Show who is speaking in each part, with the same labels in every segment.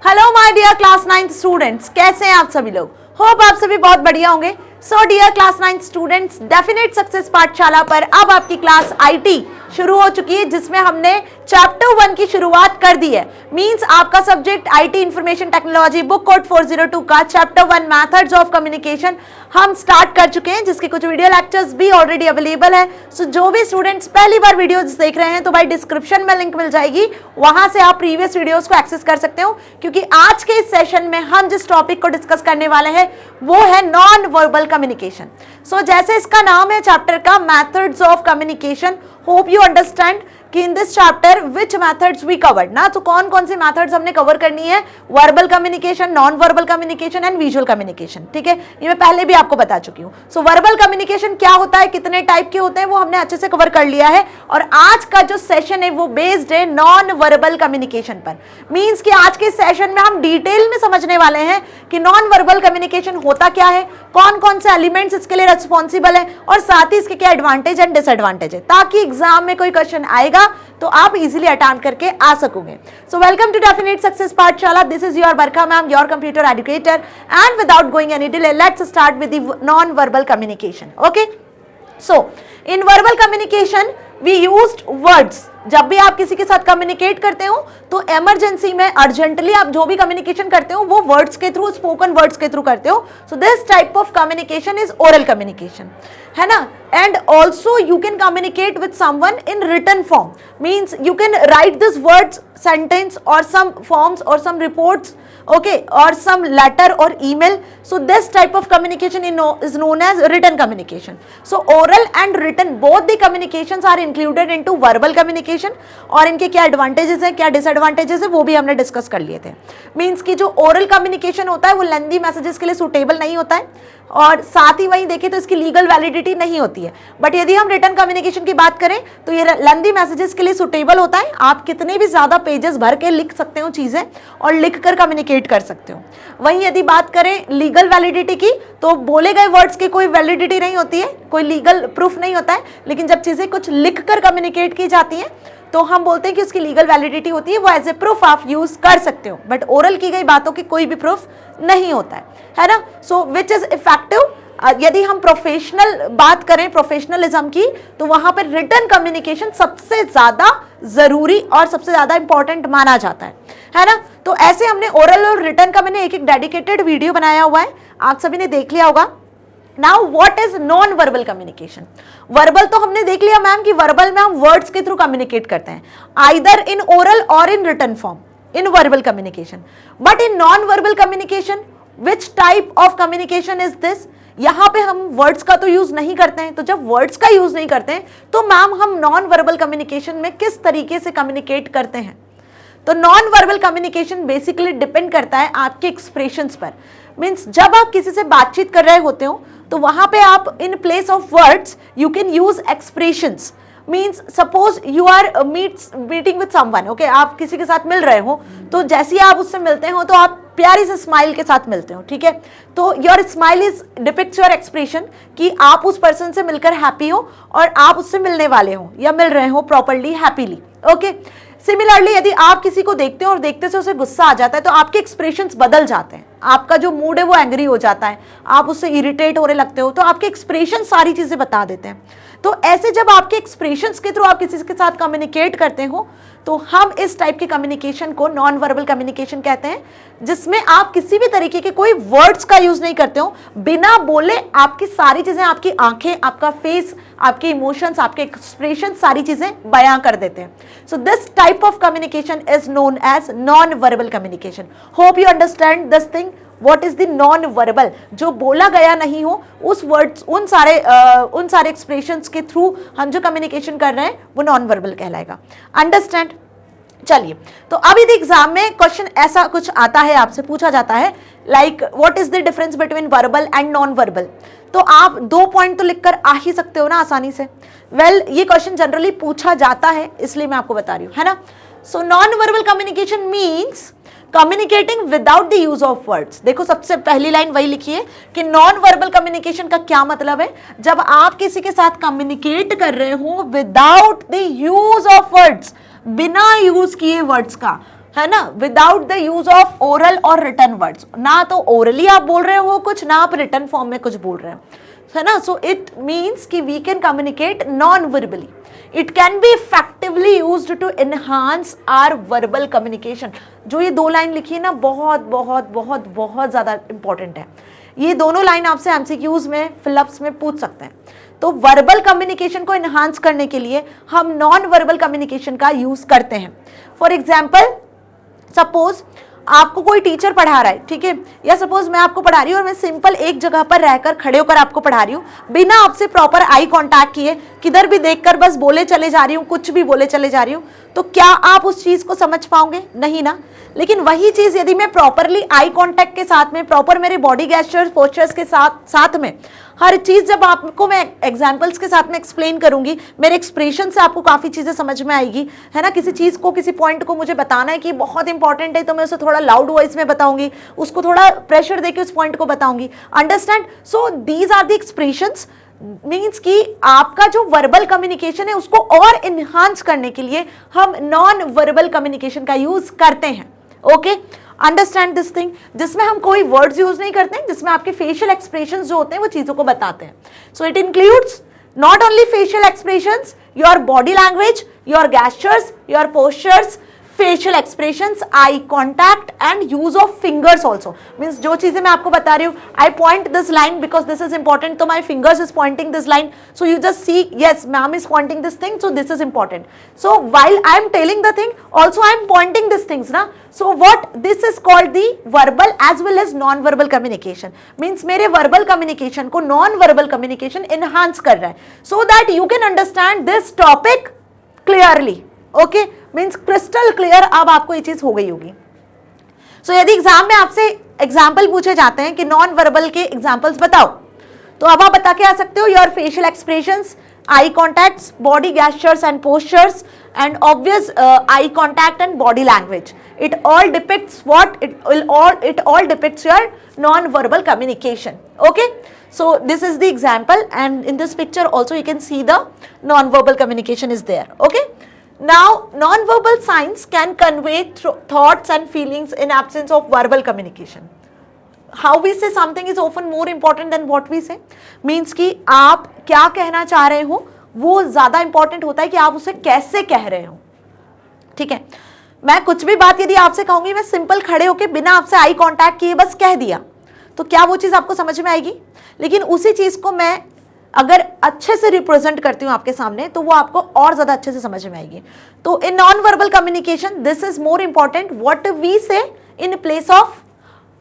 Speaker 1: Hello my dear class 9th students, कैसे हैं आप सभी लोग। होप आप सभी बहुत बढ़िया होंगे। So dear class 9th students, definite success Pathshala पर अब आपकी क्लास आईटी शुरू हो चुकी है, जिसमें हमने चैप्टर 1 की शुरुआत कर दी है। मींस आपका subject IT information technology book code 402 का चैप्टर 1 मेथड्स ऑफ कम्युनिकेशन हम स्टार्ट कर चुके हैं, जिसके कुछ वीडियो लेक्चर्स भी ऑलरेडी अवेलेबल है। सो जो भी स्टूडेंट्स पहली बार वीडियोस देख रहे हैं तो भाई डिस्क्रिप्शन में लिंक मिल जाएगी, वहां से आप प्रीवियस वीडियोस को एक्सेस कर सकते हो, क्योंकि आज के इस सेशन में हम जिस टॉपिक को डिस्कस करने वाले हैं वो है नॉन वर्बल कम्युनिकेशन। सो जैसे इसका नाम है चैप्टर का methods of communication, hope you understand कि in this chapter which methods we covered ना। तो कौन कौन सी मेथड्स हमने कवर करनी है, verbal communication, non verbal communication and visual communication. ठीक है, ये मैं पहले भी आपको बता चुकी हूँ। सो वर्बल कम्युनिकेशन क्या होता है, कितने टाइप के होते हैं, वो हमने अच्छे से कवर कर लिया है। और आज का जो सेशन है वो बेस्ड है नॉन वर्बल कम्युनिकेशन पर। मीन्स कि आज के सेशन में हम डिटेल में समझने वाले हैं कि नॉन वर्बल कम्युनिकेशन होता क्या है, कौन कौन से एलिमेंट्स इसके लिए रिस्पॉन्सिबल है, और साथ ही इसके क्या एडवांटेज एंड डिसएडवांटेज है, ताकि एग्जाम में कोई क्वेश्चन आएगा तो आप इजीली अटेम्प्ट करके आ सकोगे। So welcome to definite success पाठशाला। This is your Barkha ma'am, your computer educator, and without going any delay let's start with the non verbal communication. Okay, so in verbal communication we used words. जब भी आप किसी के साथ communicate करते हो तो इमरजेंसी में अर्जेंटली आप जो भी कम्युनिकेशन करते हो वो वर्ड्स के थ्रू, स्पोकन वर्ड्स के थ्रू करते हो। So this type of communication is oral communication, है ना। And also you can communicate with someone in written form, means you can write this words, sentence और सम फॉर्म्स और some reports, okay, or some letter or email. So this type of communication is known as written communication. So oral and written both the communications are included into verbal communication. और इनके क्या advantages हैं, क्या disadvantages हैं, वो भी हमने discuss कर लिए थे। मीन्स कि जो ओरल कम्युनिकेशन होता है वो लेंथी मैसेजेस के लिए सुटेबल नहीं होता है, और साथ ही वहीं देखें तो इसकी लीगल वैलिडिटी नहीं होती है। बट यदि हम रिटन कम्युनिकेशन की बात करें तो ये लेंथी मैसेजेस के लिए सुटेबल होता है। आप कितने भी ज्यादा पेजेस भर के लिख सकते हो चीजें और लिखकर कम्युनिकेट कर सकते हो। वहीं यदि बात करें लीगल वैलिडिटी की तो बोले गए वर्ड्स की कोई वैलिडिटी नहीं होती है, कोई लीगल प्रूफ नहीं होता है। लेकिन जब चीजें कुछ लिखकर कम्युनिकेट की जाती हैं तो हम बोलते हैं कि उसकी लीगल वैलिडिटी होती है, वो एज ए प्रूफ आप यूज कर सकते हो। बट ओरल की गई बातों की कोई भी प्रूफ नहीं होता है ना। सो विच इज इफेक्टिव, यदि हम प्रोफेशनल बात करें, प्रोफेशनलिज्म की, तो वहां पर रिटन कम्युनिकेशन सबसे ज्यादा जरूरी और सबसे ज्यादा इंपॉर्टेंट माना जाता है ना। तो ऐसे हमने ओरल और रिटन का मैंने एक डेडिकेटेड वीडियो बनाया हुआ है, आप सभी ने देख लिया होगा। Now what is non verbal communication. Verbal तो हमने देख लिया मैम कि वर्बल में हम वर्ड्स के थ्रू कम्युनिकेट करते हैं, आइदर इन ओरल और in written form, in verbal communication. But in non verbal communication which type of communication is this. यहां पे हम वर्ड्स का तो यूज नहीं करते हैं, तो जब वर्ड्स का यूज नहीं करते हैं तो मैम हम नॉन वर्बल कम्युनिकेशन में किस तरीके से कम्युनिकेट करते हैं। तो non verbal communication basically depend करता है आपके एक्सप्रेशंस पर। मीन्स जब आप किसी से बातचीत कर रहे होते हो तो वहां पे आप in place of words you can use expressions. Means suppose you are meeting with someone, okay, आप किसी के साथ मिल रहे हो तो जैसे ही आप उससे मिलते हो तो आप प्यारी से स्माइल के साथ मिलते हो, ठीक है। तो your smile is depicts your expression कि आप उस पर्सन से मिलकर हैप्पी हो और आप उससे मिलने वाले हो या मिल रहे हो प्रॉपर्ली, हैप्पीली, ओके। सिमिलरली यदि आप किसी को देखते हो और देखते से उसे गुस्सा आ जाता है तो आपके एक्सप्रेशंस बदल जाते हैं, आपका जो मूड है वो एंग्री हो जाता है, आप उससे इरिटेट होने लगते हो, तो आपके एक्सप्रेशन सारी चीजें बता देते हैं। तो ऐसे जब आपके एक्सप्रेशंस के थ्रू आप किसी के साथ कम्युनिकेट करते हो तो हम इस टाइप के कम्युनिकेशन को नॉन वर्बल कम्युनिकेशन कहते हैं, जिसमें आप किसी भी तरीके के कोई वर्ड्स का यूज नहीं करते हो, बिना बोले आपकी सारी चीजें, आपकी आंखें, आपका फेस, आपके इमोशंस, आपके एक्सप्रेशन, सारी चीजें बयां कर देते हैं। So this type of communication is known as non verbal communication. Hope you understand this thing. What is the non verbal, जो बोला गया नहीं हो, उस वर्ड्स, उन सारे एक्सप्रेशंस के थ्रू हम जो कम्युनिकेशन कर रहे हैं वो नॉन वर्बल कहलाएगा। अंडरस्टैंड। चलिए, तो अभी एग्जाम में क्वेश्चन ऐसा कुछ आता है, आपसे पूछा जाता है like what is the difference between verbal and non verbal. तो आप 2 पॉइंट तो लिखकर आ ही सकते हो ना आसानी से। वेल, ये क्वेश्चन जनरली पूछा जाता है इसलिए मैं आपको बता रही हूँ, है ना। सो non verbal communication means communicating without the use of words. देखो सबसे पहली लाइन वही लिखी है कि नॉन वर्बल कम्युनिकेशन का क्या मतलब है। जब आप किसी के साथ कम्युनिकेट कर रहे हो without the use of words, बिना यूज किए वर्ड्स का, है ना, without the use of oral और रिटन वर्ड्स। ना तो ओरली आप बोल रहे हो कुछ, ना आप रिटन फॉर्म में कुछ बोल रहे हो, है ना। सो इट मीन्स कि we can communicate non verbally. It can be effectively used to enhance our verbal communication. जो ये 2 लाइन लिखी है ना, बहुत बहुत बहुत बहुत ज्यादा इंपॉर्टेंट है। ये दोनों लाइन आपसे एमसीक्यूज में, फिलअप्स में पूछ सकते हैं। तो वर्बल कम्युनिकेशन को एनहांस करने के लिए हम नॉन वर्बल कम्युनिकेशन का यूज करते हैं। फॉर एग्जाम्पल, सपोज आपको कोई टीचर पढ़ा रहा है, ठीक है, या सपोज मैं आपको पढ़ा रही हूँ और मैं सिंपल एक जगह पर रहकर खड़े होकर आपको पढ़ा रही हूँ, बिना आपसे प्रॉपर आई कांटेक्ट किए, किधर भी देखकर बस बोले चले जा रही हूँ, कुछ भी बोले चले जा रही हूँ, तो क्या आप उस चीज को समझ पाओगे? नहीं ना। लेकिन वही चीज यदि मैं प्रॉपरली आई कांटेक्ट के साथ में, प्रॉपर मेरे बॉडी गेस्चर्स, पोस्चर्स के साथ में हर चीज जब आपको मैं एग्जांपल्स के साथ में एक्सप्लेन करूंगी, मेरे एक्सप्रेशन से आपको काफी चीजें समझ में आएगी, है ना। किसी चीज को, किसी पॉइंट को मुझे बताना है कि बहुत इंपॉर्टेंट है, तो मैं उसे थोड़ा लाउड वॉइस में बताऊंगी, उसको थोड़ा प्रेशर देके उस पॉइंट को बताऊंगी। Understand? So these are the expressions, means कि आपका जो वर्बल कम्युनिकेशन है उसको और इनहांस करने के लिए हम नॉन वर्बल कम्युनिकेशन का यूज करते हैं। ओके, अंडरस्टैंड दिस थिंग, जिसमें हम कोई वर्ड्स यूज नहीं करते हैं, जिसमें आपके फेशियल एक्सप्रेशंस जो होते हैं वो चीजों को बताते हैं। So it includes not only facial expressions, your body language, your gestures, your postures, facial expressions, eye contact and use of fingers also. Means जो चीजें मैं आपको बता रही हूँ, I point this line because this is important, तो my fingers is pointing this line, so you just see yes ma'am is pointing this thing, so this is important. So while I am telling the thing, also I am pointing these things na. So what this is called the verbal as well as non-verbal communication. Means मेरे verbal communication को non-verbal communication enhance कर रहा है, so that you can understand this topic clearly. Okay, means crystal clear। अब आपको ये चीज हो गई होगी। So यदि एग्जाम में आपसे एग्जाम्पल पूछे जाते हैं कि नॉन वर्बल के एग्जाम्पल्स बताओ, तो अब आप बता के आ सकते हो your facial expressions, eye contacts, body gestures and postures, and obvious eye contact and body language. It all depicts what? It all depicts your non-verbal communication. Okay? So this is the example, and in this picture also you can see the non-verbal communication is there. Okay? Now, non-verbal signs can convey thoughts and feelings in absence of verbal communication. How we say something is often more important than what we say. Means कि आप क्या कहना चाह रहे हो वो ज्यादा important होता है कि आप उसे कैसे कह रहे हो। ठीक है, मैं कुछ भी बात यदि आपसे कहूंगी, मैं सिंपल खड़े होके बिना आपसे आई कांटेक्ट किए बस कह दिया, तो क्या वो चीज आपको समझ में आएगी? लेकिन उसी चीज को मैं अगर अच्छे से रिप्रेजेंट करती हूँ आपके सामने, तो वो आपको और ज्यादा अच्छे से समझ में आएगी। तो in non verbal communication this is more important what we say in place of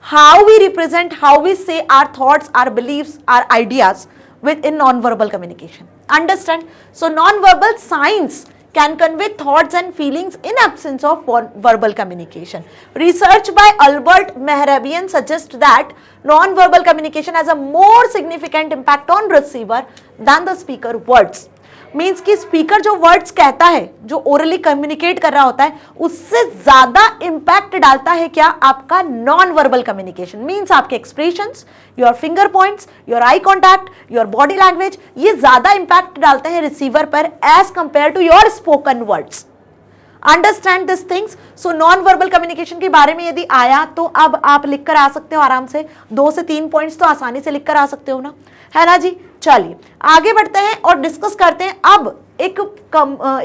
Speaker 1: how we represent, how we say our thoughts, our beliefs, our ideas within non-verbal communication. Understand? So non-verbal signs can convey thoughts and feelings in absence of verbal communication. Research by Albert Mehrabian suggests that non-verbal communication has a more significant impact on receiver than the speaker words. Means कि speaker जो words कहता है, जो orally communicate कर रहा होता है, उससे ज्यादा इंपैक्ट डालता है क्या? आपका नॉन वर्बल कम्युनिकेशन। मीन्स आपके expressions, your finger points, your eye contact, your body language, ये ज्यादा इंपैक्ट डालते हैं रिसीवर पर as compare to your spoken words. Understand this things. So non verbal communication के बारे में यदि आया तो अब आप लिख कर आ सकते हो आराम से, 2 से 3 पॉइंट्स तो आसानी से लिख कर आ सकते हो ना, है ना जी। चलिए आगे बढ़ते हैं और डिस्कस करते हैं अब एक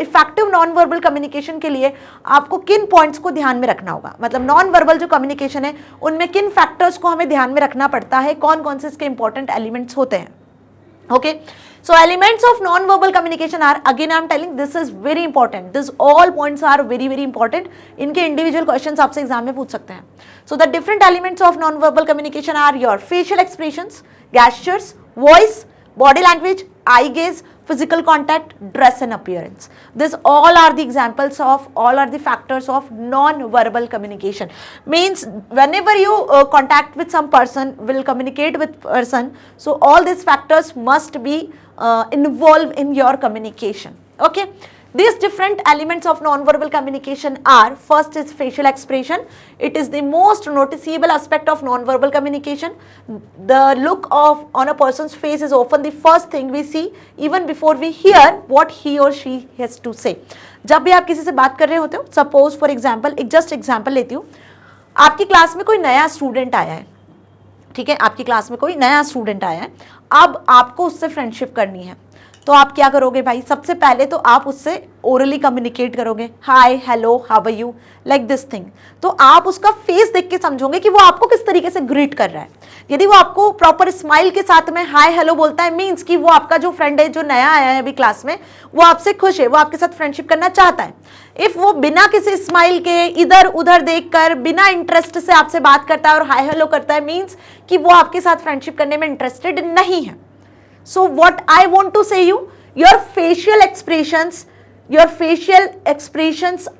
Speaker 1: इफेक्टिव नॉन वर्बल कम्युनिकेशन के लिए आपको किन पॉइंट्स को ध्यान में रखना होगा। मतलब नॉन वर्बल जो कम्युनिकेशन है उनमें किन फैक्टर्स को हमें ध्यान में रखना पड़ता है, कौन कौन से इसके इंपॉर्टेंट एलिमेंट्स होते हैं। Okay, so elements of non-verbal communication are, again I am telling this is very important, this all points are very very important. इनके individual questions आपसे एग्जाम में पूछ सकते हैं। So the different elements of non-verbal communication are your facial expressions, gestures, voice, body language, eye gaze, physical contact, dress and appearance. This all are the examples of, all are the factors of non-verbal communication. Means whenever you contact with some person, will communicate with person, so all these factors must be involved in your communication. Okay, These different elements of non-verbal communication are, first is facial expression. It is the most noticeable aspect of non-verbal communication. The look of on a person's face is often the first thing we see even before we hear what he or she has to say. जब भी आप किसी से बात कर रहे होते हो, सपोज फॉर एग्जाम्पल, एक जस्ट एग्जाम्पल लेती हूँ, आपकी क्लास में कोई नया स्टूडेंट आया है, ठीक है, आपकी क्लास में कोई नया स्टूडेंट आया है, अब आपको उससे फ्रेंडशिप करनी है, तो आप क्या करोगे भाई? सबसे पहले तो आप उससे ओरली कम्युनिकेट करोगे, hi, hello, how are you, like this thing. तो आप उसका फेस देख के समझोगे कि वो आपको किस तरीके से ग्रीट कर रहा है। यदि वो आपको प्रॉपर स्माइल के साथ में हाय हेलो बोलता है, मीन्स कि वो आपका जो फ्रेंड है, जो नया आया है अभी क्लास में, वो आपसे खुश है, वो आपके साथ फ्रेंडशिप करना चाहता है। इफ वो बिना किसी स्माइल के, इधर उधर देखकर, बिना इंटरेस्ट से आपसे बात करता है और हाय हेलो करता है, मीन्स कि वो आपके साथ फ्रेंडशिप करने में इंटरेस्टेड नहीं है। So what I want to say you, your facial expressions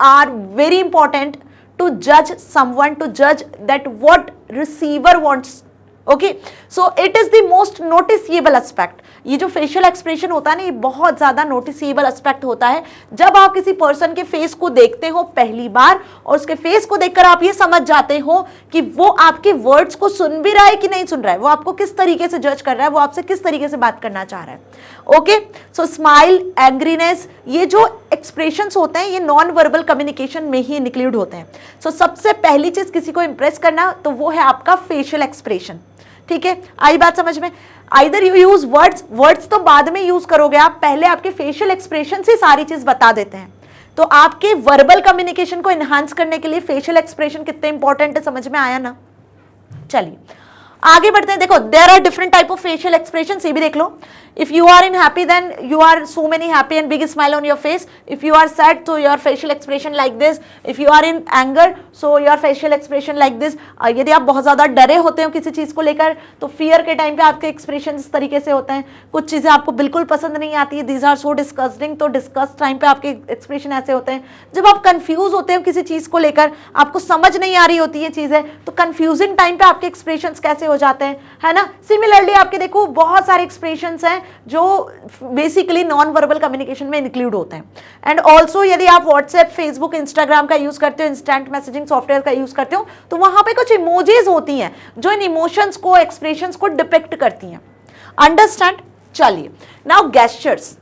Speaker 1: are very important to judge someone, to judge that what receiver wants. Okay, so it is the most noticeable aspect. ये जो facial expression होता है ना, ये बहुत ज्यादा noticeable aspect होता है। जब आप किसी पर्सन के फेस को देखते हो पहली बार और उसके फेस को देखकर आप ये समझ जाते हो कि वो आपके वर्ड्स को सुन भी रहा है कि नहीं सुन रहा है, वो आपको किस तरीके से जज कर रहा है, वो आपसे किस तरीके से बात करना चाह रहा है। ओके, सो स्माइल, एंग्रीनेस, ये जो एक्सप्रेशंस होते हैं ये नॉन वर्बल कम्युनिकेशन में ही इंक्लूड होते हैं। सो सबसे पहली चीज किसी को इंप्रेस करना तो वो है आपका फेशियल एक्सप्रेशन। ठीक है, आई बात समझ में? आइदर यू यूज वर्ड्स तो बाद में यूज करोगे आप, पहले आपके फेशियल एक्सप्रेशन से सारी चीज बता देते हैं। तो आपके वर्बल कम्युनिकेशन को एनहांस करने के लिए फेशियल एक्सप्रेशन कितने इंपॉर्टेंट है, समझ में आया ना? चलिए आगे बढ़ते हैं। देखो, there are different type of facial expression, ये भी देख लो। If you are in happy then you are so many happy and big smile on your face. If you are sad तो your facial expression like this. If you are in anger so your facial expression like this. यदि आप बहुत ज्यादा डरे होते हो किसी चीज को लेकर तो फियर के टाइम पे आपके एक्सप्रेशन इस तरीके से होते हैं। कुछ चीजें आपको बिल्कुल पसंद नहीं आती है, दीज आर सो डिस्कस्टिंग, तो डिस्कस टाइम पे आपके एक्सप्रेशन ऐसे होते हैं। जब आप कंफ्यूज होते हो किसी चीज को लेकर, आपको समझ नहीं आ रही होती है चीजें, तो कंफ्यूजिंग टाइम पे आपके एक्सप्रेशन कैसे हो जाते हैं, है ना? सिमिलरली आपके देखो बहुत सारे एक्सप्रेशंस हैं जो बेसिकली नॉन वर्बल कम्युनिकेशन में इंक्लूड होते हैं। एंड ऑल्सो यदि आप व्हाट्सएप, फेसबुक, इंस्टाग्राम का यूज करते हो, इंस्टेंट मैसेजिंग सॉफ्टवेयर का यूज करते हो, तो वहां पे कुछ इमोजीज होती हैं जो इन इमोशंस को, एक्सप्रेशंस को डिपिक्ट करती हैं। अंडरस्टैंड? चलिए, नाउ गेस्चर्स।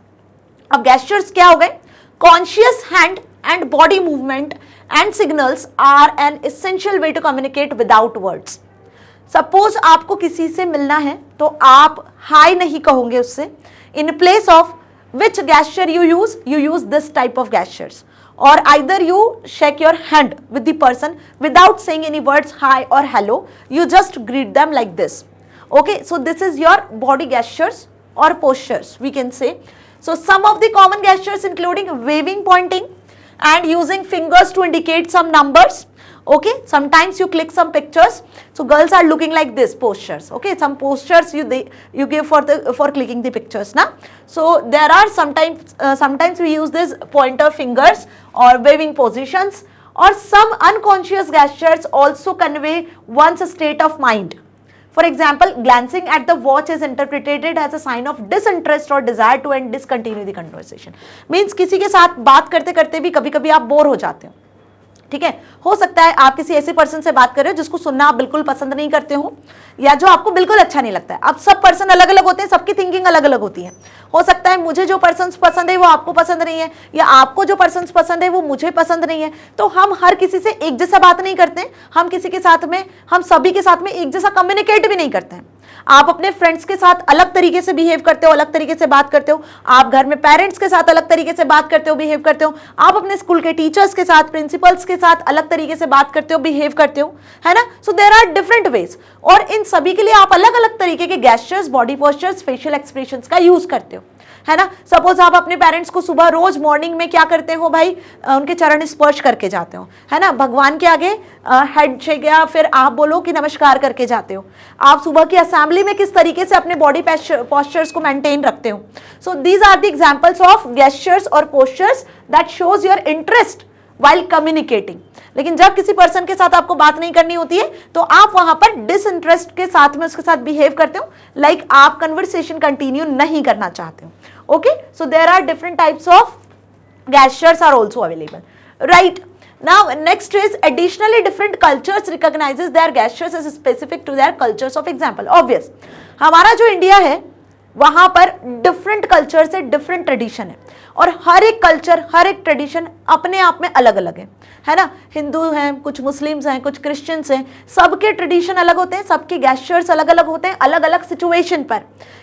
Speaker 1: अब गेस्चर्स क्या हो गए? Conscious hand and body movement and signals are an essential way to communicate without words. Suppose आपको किसी से मिलना है तो आप हाय नहीं कहोगे उससे, इन place of which gesture you use this type of gestures, or either you shake your hand with the person without saying any words hi or hello, you just greet them like this. Okay, so this is your body gestures or postures, we can say. So some of the common gestures including waving, pointing and using fingers to indicate some numbers. Okay, sometimes you click some pictures, so girls are looking like this postures. Okay, some postures you give for clicking the pictures na. So there are sometimes we use this pointer fingers or waving positions, or some unconscious gestures also convey one's state of mind. For example, glancing at the watch is interpreted as a sign of disinterest or desire to end discontinue the conversation. Means किसी के साथ बात करते करते भी कभी कभी आप बोर हो जाते हो। ठीक है, हो सकता है आप किसी ऐसे पर्सन से बात कर रहे हो जिसको सुनना आप बिल्कुल पसंद नहीं करते हो, या जो आपको बिल्कुल अच्छा नहीं लगता है। अब सब पर्सन अलग अलग होते हैं, सबकी थिंकिंग अलग अलग होती है। हो सकता है मुझे जो पर्सन पसंद है वो आपको पसंद नहीं है, या आपको जो पर्सन पसंद है वो मुझे पसंद नहीं है। तो हम हर किसी से एक जैसा बात नहीं करते, हम किसी के साथ में, हम सभी के साथ में एक जैसा कम्युनिकेट भी नहीं करते हैं। आप अपने फ्रेंड्स के साथ अलग तरीके से बिहेव करते हो, अलग तरीके से बात करते हो। आप घर में पेरेंट्स के साथ अलग तरीके से बात करते हो, बिहेव करते हो। आप अपने स्कूल के टीचर्स के साथ, प्रिंसिपल्स के साथ अलग तरीके से बात करते हो, बिहेव करते हो, है ना? So there are different ways, और इन सभी के लिए आप अलग अलग तरीके के gestures, body postures, facial expressions का यूज करते हो, है ना? सपोज आप अपने पेरेंट्स को सुबह रोज मॉर्निंग में क्या करते हो भाई? उनके चरण स्पर्श करके जाते हो, है ना? भगवान के आगे हेड शेक या फिर आप बोलो कि नमस्कार करके जाते हो। आप सुबह की असेंबली में किस तरीके से अपने बॉडी पोस्चर्स को मेंटेन रखते हो। So these are the examples of gestures और postures that shows your interest while communicating। लेकिन जब किसी पर्सन के साथ आपको बात नहीं करनी होती है तो आप वहां पर डिसइंटरेस्ट के साथ में उसके साथ बिहेव करते हो, लाइक आप कन्वर्सेशन कंटिन्यू नहीं करना चाहते हो। Okay, so there are different types of gestures are also available, right? Now next is additionally different cultures recognizes their gestures as specific to their cultures of example. Obvious, हमारा जो India है वहां पर different culture से different tradition है, और हर एक culture हर एक ट्रेडिशन अपने आप में अलग अलग है ना। हिंदू हैं, कुछ मुस्लिम्स हैं, कुछ क्रिश्चियंस हैं, सबके ट्रेडिशन अलग होते हैं, सबके गैस्चर्स अलग अलग होते हैं अलग अलग सिचुएशन पर,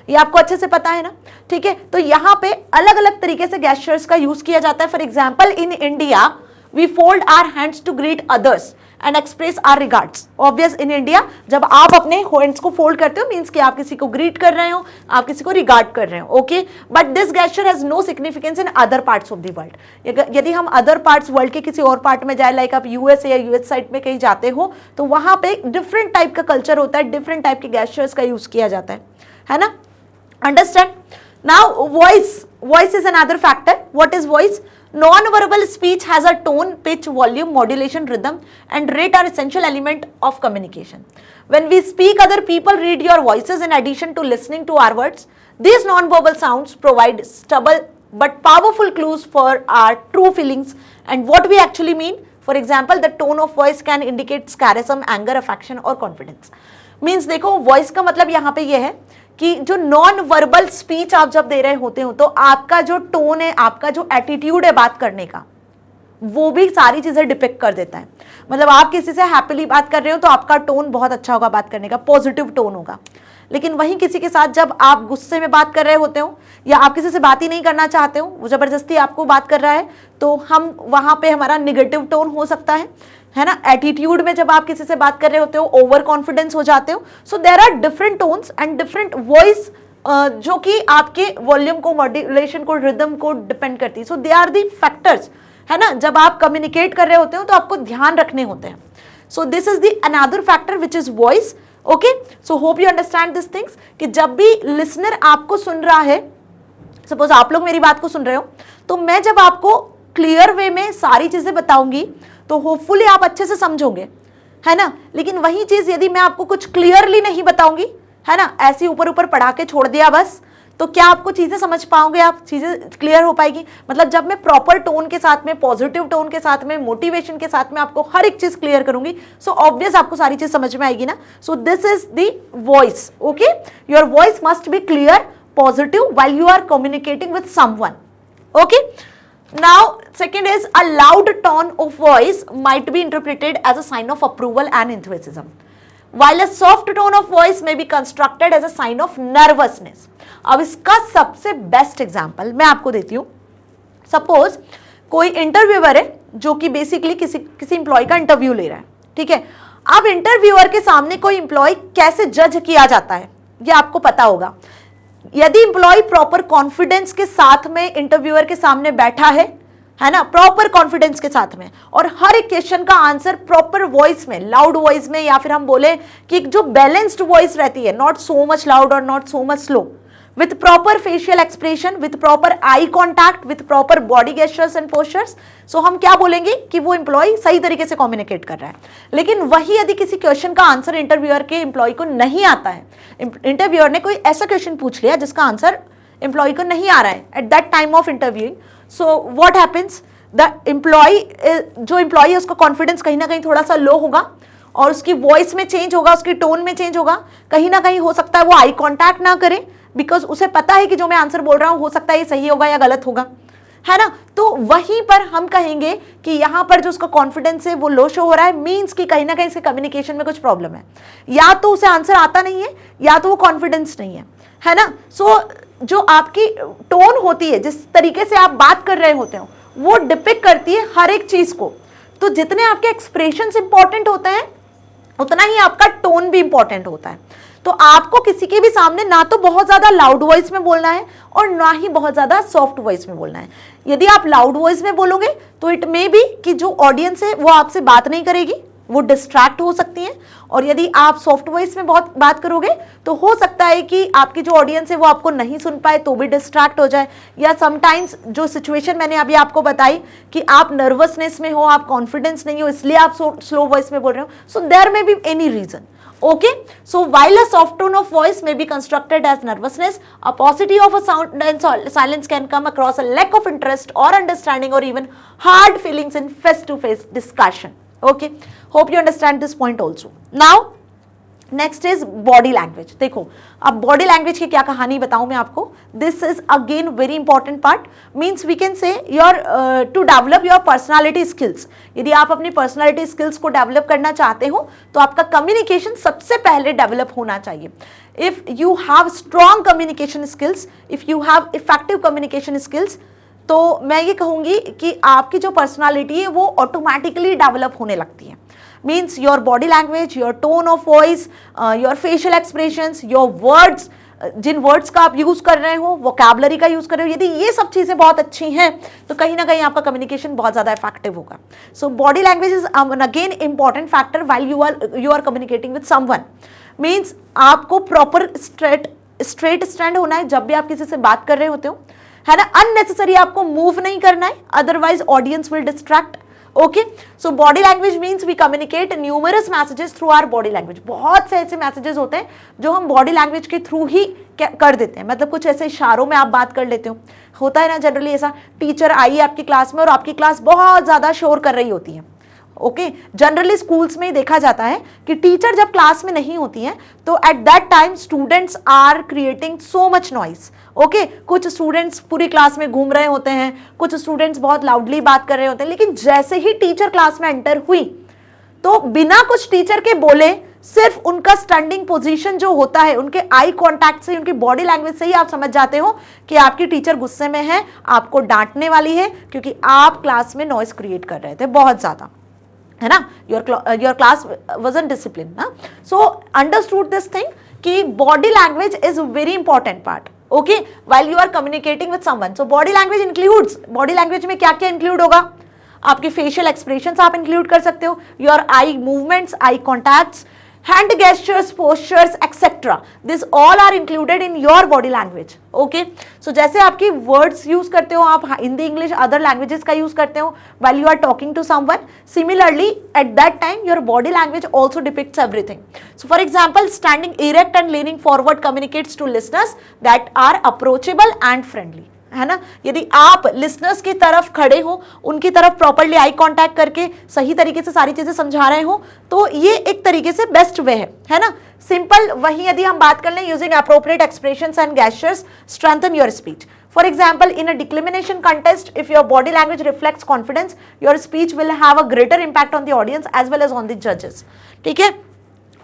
Speaker 1: ये आपको अच्छे से पता है ना, ठीक है। तो यहाँ पे अलग अलग तरीके से गैस्चर्स का यूज किया जाता है। For example in India we fold our hands to greet others and express our regards. Obvious in India जब आप अपने हैंड्स को फोल्ड करते हो मींस कि आप किसी को ग्रीट कर रहे हो, आप किसी को रिगार्ड कर रहे हो, okay. But this gesture has no significance in other parts of the world. यदि हम अदर पार्ट्स वर्ल्ड के किसी और पार्ट में जाए, लाइक आप यूएस या यूएस साइड में कहीं जाते हो, तो वहां पे डिफरेंट टाइप का कल्चर होता है, डिफरेंट टाइप के गेस्चर्स का यूज किया जाता है ना। Understand? Now voice is another factor. What is voice? Non-verbal speech has a tone, pitch, volume, modulation, rhythm, and rate are essential element of communication. When we speak, other people read your voices in addition to listening to our words. These non-verbal sounds provide stubble but powerful clues for our true feelings and what we actually mean. For example, the tone of voice can indicate sarcasm, anger, affection, or confidence. Means देखो, voice का मतलब यहाँ पे ये है कि जो non verbal speech आप जब दे रहे होते हो तो आपका जो टोन है, आपका जो एटीट्यूड है बात करने का, वो भी सारी चीजें डिपिक्ट कर देता है। मतलब आप किसी से हैप्पीली बात कर रहे हो तो आपका टोन बहुत अच्छा होगा, बात करने का पॉजिटिव टोन होगा। लेकिन वहीं किसी के साथ जब आप गुस्से में बात कर रहे होते हो या आप किसी से बात ही नहीं करना चाहते हो, वो जबरदस्ती आपको बात कर रहा है, तो हम वहां पे हमारा निगेटिव टोन हो सकता है ना। एटीट्यूड में जब आप किसी से बात कर रहे होते हो, ओवर कॉन्फिडेंस हो जाते हो। So there are different tones and different voice जो कि आपके वॉल्यूम को, मॉड्यूलेशन को, रिदम को डिपेंड करती है। सो दे आर दी फैक्टर्स, है ना। जब आप कम्युनिकेट कर रहे होते हो तो आपको ध्यान रखने होते हैं। So this is the another factor which is voice, okay. So hope you understand this things कि जब भी लिसनर आपको सुन रहा है, सपोज आप लोग मेरी बात को सुन रहे हो, तो मैं जब आपको क्लियर वे में सारी चीजें बताऊंगी तो होपफुली आप अच्छे से समझोगे, है ना। लेकिन वही चीज यदि मैं आपको कुछ क्लियरली नहीं बताऊंगी, है ना, ऐसे ऊपर ऊपर पढ़ा के छोड़ दिया बस, तो क्या आपको चीजें समझ पाओगे, आप चीजें क्लियर हो पाएगी? मतलब जब मैं प्रॉपर टोन के साथ में, पॉजिटिव टोन के साथ में, मोटिवेशन के साथ में आपको हर एक चीज क्लियर करूंगी, सो ऑब्वियस आपको सारी चीज समझ में आएगी ना। सो this is the voice, okay. Your voice must be clear, positive while you are communicating with someone, okay. Now second is a loud tone of voice might be interpreted as a sign of approval and enthusiasm, while a soft tone of voice may be constructed as a sign of nervousness. अब इसका सबसे best example मैं आपको देती हूँ। Suppose कोई interviewer है जो कि बेसिकली किसी इंप्लॉय का इंटरव्यू ले रहा है, ठीक है। अब इंटरव्यूअर के सामने कोई इंप्लॉय कैसे जज किया जाता है ये आपको पता होगा। यदि इंप्लॉय प्रॉपर कॉन्फिडेंस के साथ में इंटरव्यूअर के सामने बैठा है ना, प्रॉपर कॉन्फिडेंस के साथ में, और हर एक क्वेश्चन का आंसर प्रॉपर वॉइस में, लाउड वॉइस में, या फिर हम बोले कि जो बैलेंस्ड वॉइस रहती है, नॉट सो मच लाउड और not so much slow, with proper facial expression, with proper eye contact, with proper body gestures and postures, so हम क्या बोलेंगे कि वो एम्प्लॉय सही तरीके से कम्युनिकेट कर रहा है। लेकिन वही यदि किसी क्वेश्चन का आंसर इंटरव्यूअर के एम्प्लॉय को नहीं आता है, इंटरव्यूअर ने कोई ऐसा क्वेश्चन पूछ लिया जिसका आंसर एम्प्लॉय को नहीं आ रहा है at that time of interviewing, so what happens, the employee, जो एम्प्लॉय है उसका कॉन्फिडेंस कहीं ना कहीं थोड़ा सा लो होगा और उसकी वॉइस में चेंज होगा, उसकी टोन में चेंज होगा, कहीं ना कहीं हो सकता है वो आई कॉन्टैक्ट ना करे, बिकॉज उसे पता है कि जो मैं आंसर बोल रहा हूं हो सकता है ये सही होगा या गलत होगा, है ना। तो वहीं पर हम कहेंगे कि यहां पर जो उसका कॉन्फिडेंस है वो लो शो हो रहा है, मींस कि कहीं ना कहीं इसके कम्युनिकेशन में कुछ प्रॉब्लम है, या तो उसे आंसर आता नहीं है या तो वो कॉन्फिडेंस नहीं है ना। सो जो आपकी टोन होती है, जिस तरीके से आप बात कर रहे होते हो, वो डिपिक्ट करती है हर एक चीज को। तो जितने आपके एक्सप्रेशंस इंपॉर्टेंट होते हैं उतना ही आपका टोन भी इंपॉर्टेंट होता है। तो आपको किसी के भी सामने ना तो बहुत ज्यादा लाउड वॉइस में बोलना है और ना ही बहुत ज्यादा सॉफ्ट वॉइस में बोलना है। यदि आप लाउड वॉइस में बोलोगे तो इट मे बी कि जो ऑडियंस है वो आपसे बात नहीं करेगी, वो डिस्ट्रैक्ट हो सकती है, और यदि आप सॉफ्ट वॉइस में बहुत बात करोगे तो हो सकता है कि आपकी जो ऑडियंस है वो आपको नहीं सुन पाए तो भी डिस्ट्रैक्ट हो जाए, या समटाइम्स जो सिचुएशन मैंने अभी आपको बताई कि आप नर्वसनेस में हो, आप कॉन्फिडेंस नहीं हो, इसलिए आप स्लो वॉइस में बोल रहे हो, so there may be any reason. Okay, so while a soft tone of voice may be constructed as nervousness, a paucity of a sound and silence can come across a lack of interest or understanding or even hard feelings in face-to-face discussion. Okay, hope you understand this point also. Now next is body language. देखो अब body language की क्या कहानी बताऊं मैं आपको. This is again very important part. Means we can say your to develop your personality skills. यदि आप अपनी पर्सनालिटी स्किल्स को डेवलप करना चाहते हो तो आपका कम्युनिकेशन सबसे पहले डेवलप होना चाहिए. If you have strong communication skills, if you have effective communication skills, तो मैं ये कहूंगी कि आपकी जो पर्सनालिटी है वो ऑटोमेटिकली डेवलप होने लगती है. Means your body language, your tone of voice, your facial expressions, your words, जिन वर्ड्स का आप यूज कर रहे हो, वोकैबुलरी का यूज कर रहे हो, यदि ये सब चीजें बहुत अच्छी हैं तो कहीं ना कहीं आपका कम्युनिकेशन बहुत ज्यादा इफेक्टिव होगा. So body language is again important factor while you are communicating with someone. Means आपको प्रॉपर स्ट्रेट स्टैंड होना है जब भी आप किसी से बात कर रहे होते हो, है ना. अननेसेसरी आपको मूव नहीं करना है, otherwise audience will distract. Okay, so body language means we communicate numerous messages through our body language. बहुत से ऐसे मैसेजेस होते हैं जो हम बॉडी लैंग्वेज के थ्रू ही कर देते हैं. मतलब कुछ ऐसे इशारों में आप बात कर लेते हो. होता है ना जनरली ऐसा, टीचर आई है आपकी क्लास में और आपकी क्लास बहुत ज़्यादा शोर कर रही होती है. ओके, जनरली स्कूल्स में देखा जाता है कि टीचर जब क्लास में नहीं होती हैं तो at that time students are creating so much noise. Okay, कुछ स्टूडेंट्स पूरी क्लास में घूम रहे होते हैं, कुछ स्टूडेंट्स बहुत लाउडली बात कर रहे होते हैं, लेकिन जैसे ही टीचर क्लास में एंटर हुई तो बिना कुछ टीचर के बोले, सिर्फ उनका स्टैंडिंग पोजीशन जो होता है, उनके आई कांटेक्ट से, उनकी बॉडी लैंग्वेज से ही आप समझ जाते हो कि आपकी टीचर गुस्से में है, आपको डांटने वाली है, क्योंकि आप क्लास में नॉइस क्रिएट कर रहे थे बहुत ज्यादा, है ना. योर क्लास वाजंट डिसिप्लिन ना. सो अंडरस्टूड दिस थिंग कि body language is very important part. Okay, while you are communicating with someone. So body language includes, body language में क्या क्या इंक्लूड होगा, आपके फेशियल एक्सप्रेशंस आप इंक्लूड कर सकते हो, your eye movements, I contacts, hand gestures, postures, etc. This all are included in your body language. Okay, so जैसे आपकी words use करते हो आप, हिंदी, इंग्लिश, other languages का use करते हो while you are talking to someone, similarly at that time your body language also depicts everything. So for example, standing erect and leaning forward communicates to listeners that are approachable and friendly. है ना. यदि आप listeners की तरफ खड़े हो, उनकी तरफ प्रॉपर्ली आई कांटेक्ट करके सही तरीके से सारी चीजें समझा रहे हो, तो ये एक तरीके से बेस्ट वे है ना. सिंपल. वहीं यदि हम बात कर लें, using appropriate expressions and gestures strengthen your speech. For example, in a declamation contest, if your body language reflects confidence, your speech will have a greater impact on the audience as well as on the judges. ठीक है.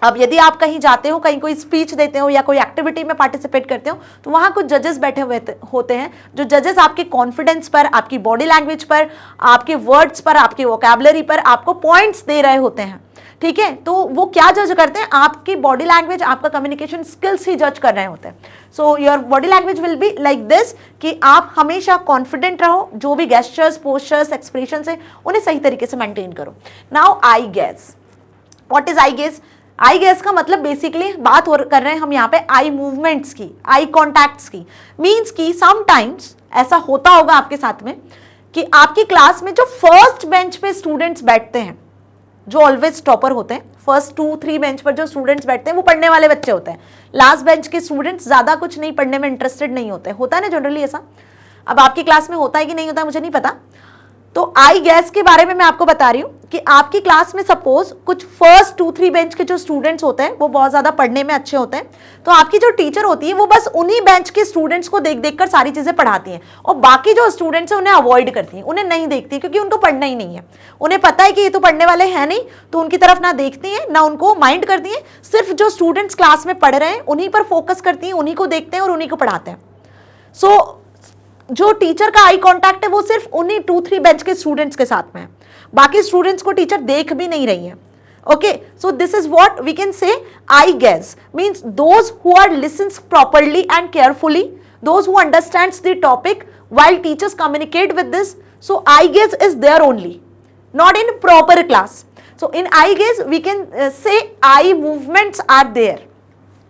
Speaker 1: अब यदि आप कहीं जाते हो, कहीं कोई स्पीच देते हो या कोई एक्टिविटी में पार्टिसिपेट करते हो, तो वहां कुछ जजेस बैठे हुए होते हैं, जो जजेस आपके कॉन्फिडेंस पर, आपकी बॉडी लैंग्वेज पर, आपके वर्ड्स पर, आपकी वोकैबुलरी पर आपको पॉइंट्स दे रहे होते हैं. ठीक है, तो वो क्या जज करते हैं, आपकी बॉडी लैंग्वेज, आपका कम्युनिकेशन स्किल्स ही जज कर रहे होते हैं. So your body language will be like this कि आप हमेशा कॉन्फिडेंट रहो, जो भी गेस्चर्स, पोस्चर्स, एक्सप्रेशन है उन्हें सही तरीके से मेंटेन करो. Now eye gaze. What is eye gaze? Eye gaze का मतलब बेसिकली बात कर रहे हैं हम यहाँ पे आई मूवमेंट्स की, आई कॉन्टैक्ट्स की. मीन्स की समटाइम्स ऐसा होता होगा आपके साथ में कि आपकी क्लास में जो फर्स्ट बेंच पे स्टूडेंट्स बैठते हैं, जो ऑलवेज टॉपर होते हैं, फर्स्ट 2-3 बेंच पर जो स्टूडेंट्स बैठते हैं वो पढ़ने वाले बच्चे होते हैं. लास्ट बेंच के स्टूडेंट्स ज्यादा कुछ नहीं पढ़ने में इंटरेस्टेड नहीं होते. होता है ना जनरली ऐसा. अब आपकी क्लास में होता है कि नहीं होता है मुझे नहीं पता. तो आई गैस के बारे में मैं आपको बता रही हूँ कि आपकी क्लास में सपोज कुछ फर्स्ट 2-3 बेंच के जो स्टूडेंट्स होते हैं वो बहुत ज्यादा पढ़ने में अच्छे होते हैं, तो आपकी जो टीचर होती है वो बस उन्हीं बेंच के स्टूडेंट्स को देख देख कर सारी चीजें पढ़ाती हैं, और बाकी जो स्टूडेंट्स हैं उन्हें अवॉइड करती हैं, उन्हें नहीं देखती, क्योंकि उनको पढ़ना ही नहीं है. उन्हें पता है कि ये तो पढ़ने वाले हैं नहीं, तो उनकी तरफ ना देखती हैं ना उनको माइंड करती हैं. सिर्फ जो स्टूडेंट्स क्लास में पढ़ रहे हैं उन्हीं पर फोकस करती हैं, उन्हीं को देखते हैं और उन्हीं को पढ़ाते हैं. सो जो टीचर का आई कांटेक्ट है वो सिर्फ उन्हीं 2-3 बेंच के स्टूडेंट्स के साथ में है, बाकी स्टूडेंट्स को टीचर देख भी नहीं रही है. Okay, so this is what we can say eye gaze. Means those who are listens properly and carefully, those who understands the topic while teachers communicate with this. So eye gaze is there only, not in proper class. So in eye gaze we can say eye movements are there.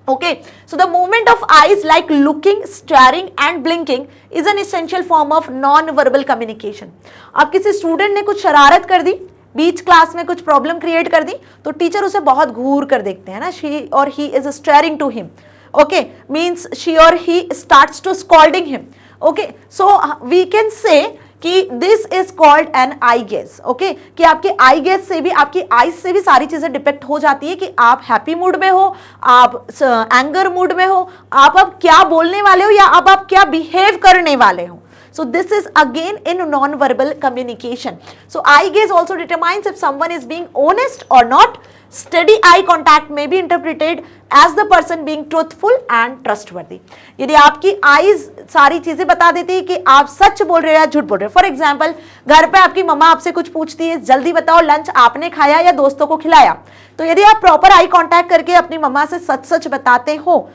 Speaker 1: Okay, so the movement of eyes like looking, staring and blinking is an essential form of non-verbal communication. अब किसी student ने कुछ शरारत कर दी बीच class में कुछ problem create कर दी तो टीचर उसे बहुत घूर कर देखते हैं ना, she or he is staring to him, okay, means she or he starts to scolding him, okay, so we can say कि this is called an eye gaze, okay, कि आपके आई गेज से भी, आपकी आईज से भी सारी चीजें डिपेक्ट हो जाती है कि आप हैप्पी मूड में हो, आप एंगर मूड में हो, आप अब क्या बोलने वाले हो या अब आप क्या बिहेव करने वाले हो. So this is again in non-verbal communication. So eye gaze also determines if someone is being honest or not. Steady eye contact may be interpreted as the person being truthful and trustworthy. यदि आपकी eyes सारी चीजें बता देती है कि आप सच बोल रहे हो या झूठ बोल रहे हो. फॉर एग्जाम्पल, घर पे आपकी मम्मा आपसे कुछ पूछती है, जल्दी बताओ लंच आपने खाया या दोस्तों को खिलाया, तो यदि आप प्रॉपर आई कॉन्टैक्ट करके अपनी मम्मा से सच सच बताते हो,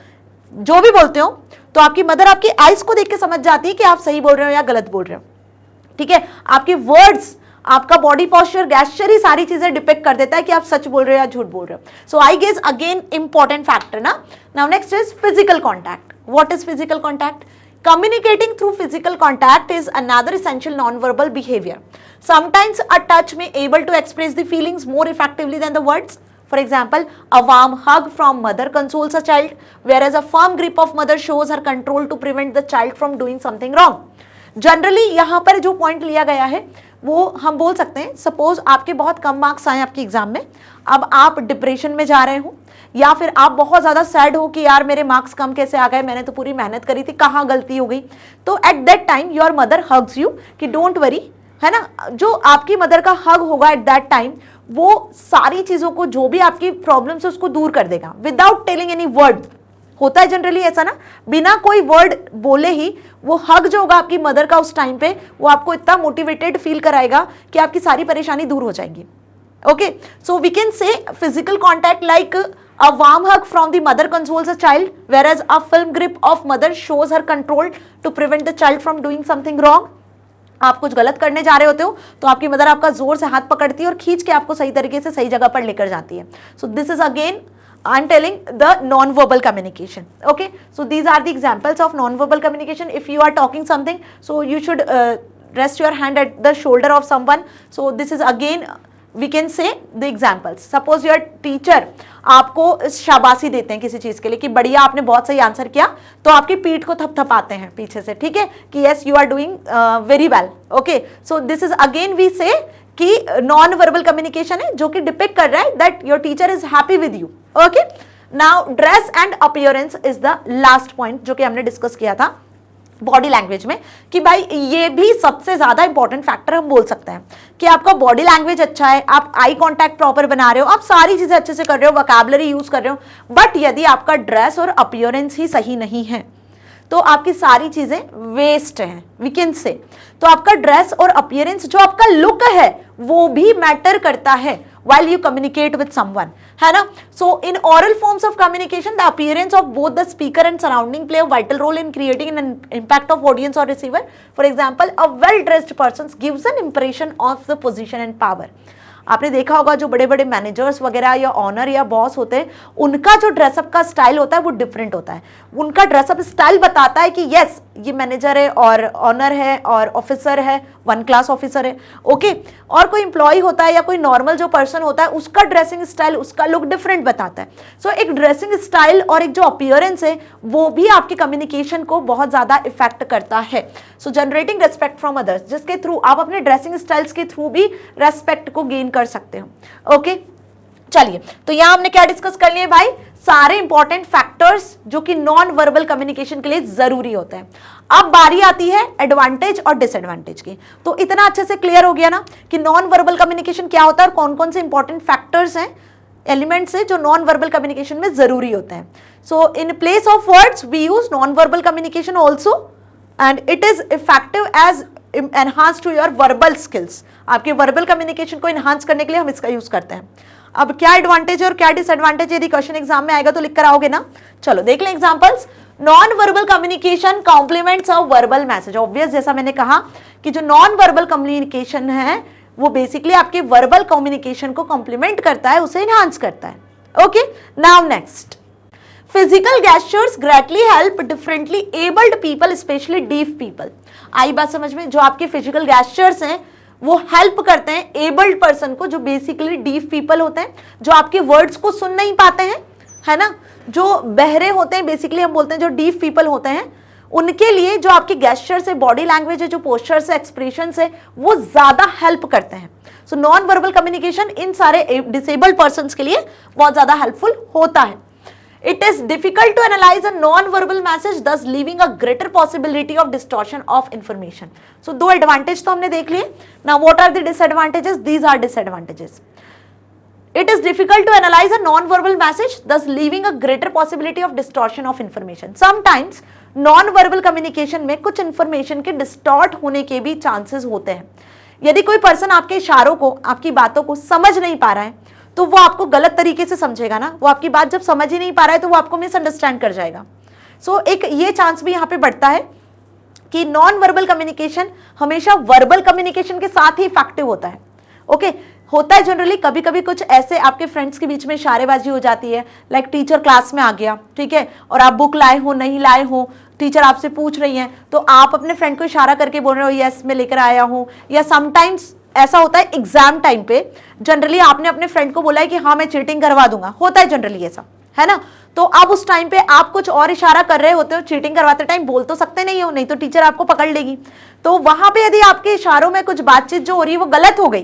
Speaker 1: जो भी बोलते हो, तो आपकी मदर आपकी आईज को देख के समझ जाती है कि आप सही बोल रहे हो या गलत बोल रहे हो. ठीक है, आपके वर्ड्स, आपका बॉडी पोस्चर, गेस्चर ही सारी चीजें डिपेक्ट कर देता है कि आप सच बोल रहे हो या झूठ बोल रहे हो. सो आई गेज अगेन इंपॉर्टेंट फैक्टर ना. Now next is physical contact. What is physical contact? Communicating through physical contact is another essential non-verbal behavior. Sometimes a touch may able to express the feelings more effectively than the words. For example, a warm hug from mother consoles a child, whereas a firm grip of mother shows her control to prevent the child from doing something wrong. Generally, यहाँ पर जो point लिया गया है वो हम बोल सकते हैं, सपोज आपके बहुत कम मार्क्स आए आपके एग्जाम में, अब आप डिप्रेशन में जा रहे हो या फिर आप बहुत ज़्यादा सैड हो कि यार मेरे मार्क्स कम कैसे आ गए, मैंने तो पूरी मेहनत करी थी, कहाँ गलती हो गई. तो at that time your mother hugs you कि डोंट वरी, है ना. जो आपकी मदर का हग होगा एट दैट टाइम, वो सारी चीज़ों को, जो भी आपकी प्रॉब्लम है उसको दूर कर देगा विदाउट टेलिंग एनी वर्ड. होता है जनरली ऐसा ना, बिना कोई वर्ड बोले ही वो हग जो होगा आपकी मदर का उस टाइम पे, वो आपको इतना मोटिवेटेड फील कराएगा कि आपकी सारी परेशानी दूर हो जाएंगी. Okay, so we can say physical contact like a warm hug from the mother consoles a child, whereas a firm grip of mother shows her control to prevent the child from doing something wrong. आप कुछ गलत करने जा रहे होते हो तो आपकी मदर आपका जोर से हाथ पकड़ती है और खींच के आपको सही तरीके से सही जगह पर लेकर जाती है. सो this is again I am telling the non-verbal communication. Okay, so these are the examples of non-verbal communication. If you are talking something, so you should rest your hand at the shoulder of someone. So this is again we can say the examples. Suppose your teacher आपको शाबाशी देते हैं किसी चीज के लिए कि बढ़िया आपने बहुत सही आंसर किया, तो आपकी पीठ को थपथपाते हैं पीछे से, ठीक है, कि yes you are doing very well. Okay, so this is again we say कि नॉन वर्बल कम्युनिकेशन है जो कि डिपिक्ट कर रहा है that your teacher is happy with you. Okay, now dress and appearance is the last point जो कि हमने डिस्कस किया था बॉडी लैंग्वेज में, कि भाई ये भी सबसे ज्यादा इंपॉर्टेंट फैक्टर हम बोल सकते हैं कि आपका बॉडी लैंग्वेज अच्छा है, आप आई कांटेक्ट प्रॉपर बना रहे हो, आप सारी चीजें अच्छे से कर रहे हो, वोकैबुलरी यूज कर रहे हो, बट यदि आपका ड्रेस और अपीयरेंस ही सही नहीं है तो आपकी सारी चीजें वेस्ट हैं, वी कैन से. तो आपका ड्रेस और अपीयरेंस, जो आपका लुक है, वो भी मैटर करता है while you communicate with someone, है ना. So in oral forms of communication, the appearance of both the speaker and surrounding play a vital role in creating an impact of audience or receiver. For example, a well-dressed person gives an impression of the position and power. आपने देखा होगा जो बड़े बड़े managers वगैरह या honour या boss होते हैं, उनका जो ड्रेसअप का स्टाइल होता है वो डिफरेंट होता है. उनका ड्रेसअप स्टाइल बताता है कि यस ये मैनेजर है और ऑनर है और ऑफिसर है, वन क्लास ऑफिसर है. ओके, और कोई इंप्लॉय होता है या कोई नॉर्मल जो पर्सन होता है, उसका ड्रेसिंग स्टाइल, उसका लुक डिफरेंट बताता है. सो एक ड्रेसिंग स्टाइल और एक जो अपीयरेंस है वो भी आपकी कम्युनिकेशन को बहुत ज्यादा इफेक्ट करता है. सो जनरेटिंग रेस्पेक्ट फ्रॉम अदर्स, जिसके थ्रू आप अपने ड्रेसिंग स्टाइल्स के थ्रू भी रेस्पेक्ट को गेन कर सकते हो. ओके, चलिए, तो यहां हमने क्या डिस्कस कर लिए भाई, सारे इंपॉर्टेंट फैक्टर्स जो कि नॉन वर्बल कम्युनिकेशन के लिए जरूरी होते हैं. अब बारी आती है एडवांटेज और डिसएडवांटेज की. तो इतना अच्छे से क्लियर हो गया ना कि नॉन वर्बल कम्युनिकेशन क्या होता है और कौन कौन से इंपॉर्टेंट फैक्टर्स हैं, एलिमेंट्स है जो नॉन वर्बल कम्युनिकेशन में जरूरी होते हैं. So in place of words we use non verbal communication also and it is effective as enhance to your verbal skills. आपके वर्बल कम्युनिकेशन को एनहांस करने के लिए हम इसका यूज करते हैं. अब क्या एडवांटेज और क्या डिसएडवांटेज, यदि क्वेश्चन एग्जाम में आएगा तो लिख कर आओगे ना. चलो देख लें examples. Non verbal communication compliments a verbal message. Obvious, जैसा मैंने कहा कि जो नॉन वर्बल कम्युनिकेशन है वो बेसिकली आपके वर्बल कम्युनिकेशन को कॉम्प्लीमेंट करता है, उसे एनहांस करता है. Okay, now next, physical gestures greatly help differently abled people, especially deaf people. आई बात समझ में, जो आपके फिजिकल gestures हैं वो हेल्प करते हैं एबल्ड पर्सन को, जो बेसिकली डीफ पीपल होते हैं, जो आपके वर्ड्स को सुन नहीं पाते हैं, है ना, जो बहरे होते हैं, बेसिकली हम बोलते हैं जो डीफ पीपल होते हैं, उनके लिए जो आपके गेस्चर्स है, बॉडी लैंग्वेज है, जो पोस्चर्स है, एक्सप्रेशंस है, वो ज्यादा हेल्प करते हैं। सो नॉन वर्बल कम्युनिकेशन इन सारे डिसेबल्ड पर्संस के लिए बहुत ज्यादा हेल्पफुल होता है। It is difficult to analyze a non-verbal message, thus leaving a greater possibility of distortion of information. So दो advantage तो हमने देख लिए. Now what are the disadvantages? These are disadvantages. It is difficult to analyze a non-verbal message, thus leaving a greater possibility of distortion of information. Sometimes non-verbal communication में कुछ information के distort होने के भी chances होते हैं. यदि कोई person आपके इशारों को, आपकी बातों को समझ नहीं पा रहा है, तो वो आपको गलत तरीके से समझेगा ना, वो आपकी बात जब समझ ही नहीं पा रहा है तो वो आपको मिसअंडरस्टैंड कर जाएगा। सो एक ये चांस भी यहाँ पे बढ़ता है कि नॉन वर्बल कम्युनिकेशन हमेशा वर्बल कम्युनिकेशन के साथ ही इफेक्टिव होता है। ओके, होता है जनरली, कभी कभी कुछ ऐसे आपके फ्रेंड्स के बीच में इशारेबाजी हो जाती है, लाइक टीचर क्लास में आ गया, ठीक है, और आप बुक लाए हो नहीं लाए हो, टीचर आपसे पूछ रही हैं, तो आप अपने फ्रेंड को इशारा करके बोल रहे हो यस मैं लेकर आया हूँ। या समटाइम्स ऐसा होता है एग्जाम टाइम पे, जनरली आपने अपने फ्रेंड को बोला है कि हाँ मैं चीटिंग करवा दूंगा, होता है जनरली ऐसा, है ना, तो अब उस टाइम पे आप कुछ और इशारा कर रहे होते हो, चीटिंग करवाते टाइम बोल तो सकते नहीं हो, नहीं तो टीचर आपको पकड़ लेगी। तो वहां पे यदि आपके इशारों में कुछ बातचीत जो हो रही है वो गलत हो गई,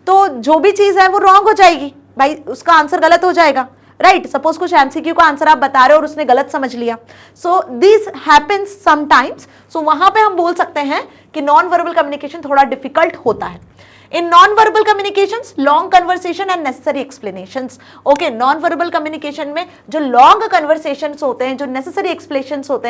Speaker 1: तो जो भी चीज है वो रॉन्ग हो जाएगी भाई, उसका आंसर गलत हो जाएगा, राइट। सपोज कुछ एमसीक्यू का आंसर आप बता रहे हो और उसने गलत समझ लिया, सो दिस हैपेंस समटाइम्स। सो वहां पे हम बोल सकते हैं कि नॉन वर्बल कम्युनिकेशन थोड़ा डिफिकल्ट होता है। In non-verbal communications, long conversation and necessary explanations. Okay, non-verbal communication में जो long conversations होते हैं, जो necessary explanations होते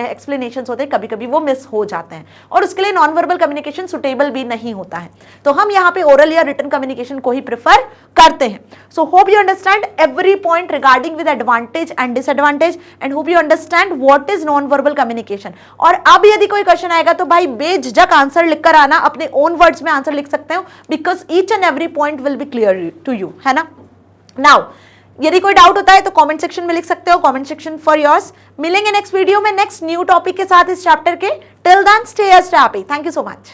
Speaker 1: हैं, कभी-कभी वो मिस हो जाते हैं, और उसके लिए non-verbal communication suitable भी नहीं होता है। तो हम यहाँ पे oral या written communication को ही prefer करते हैं। So hope you understand every point regarding with advantage and disadvantage, and hope you understand what is non-verbal communication. और अब यदि कोई क्वेश्चन आएगा तो भाई बेझिझक आंसर लिखकर आना, अपने own words में आंसर लिख सकते हो, because each and every point will be clear to you, है ना। Now यदि कोई डाउट होता है तो कमेंट सेक्शन में लिख सकते हो, कमेंट सेक्शन फॉर योर्स। मिलेंगे नेक्स्ट वीडियो में नेक्स्ट न्यू टॉपिक के साथ इस चैप्टर के। Till then stay happy. Thank you so much.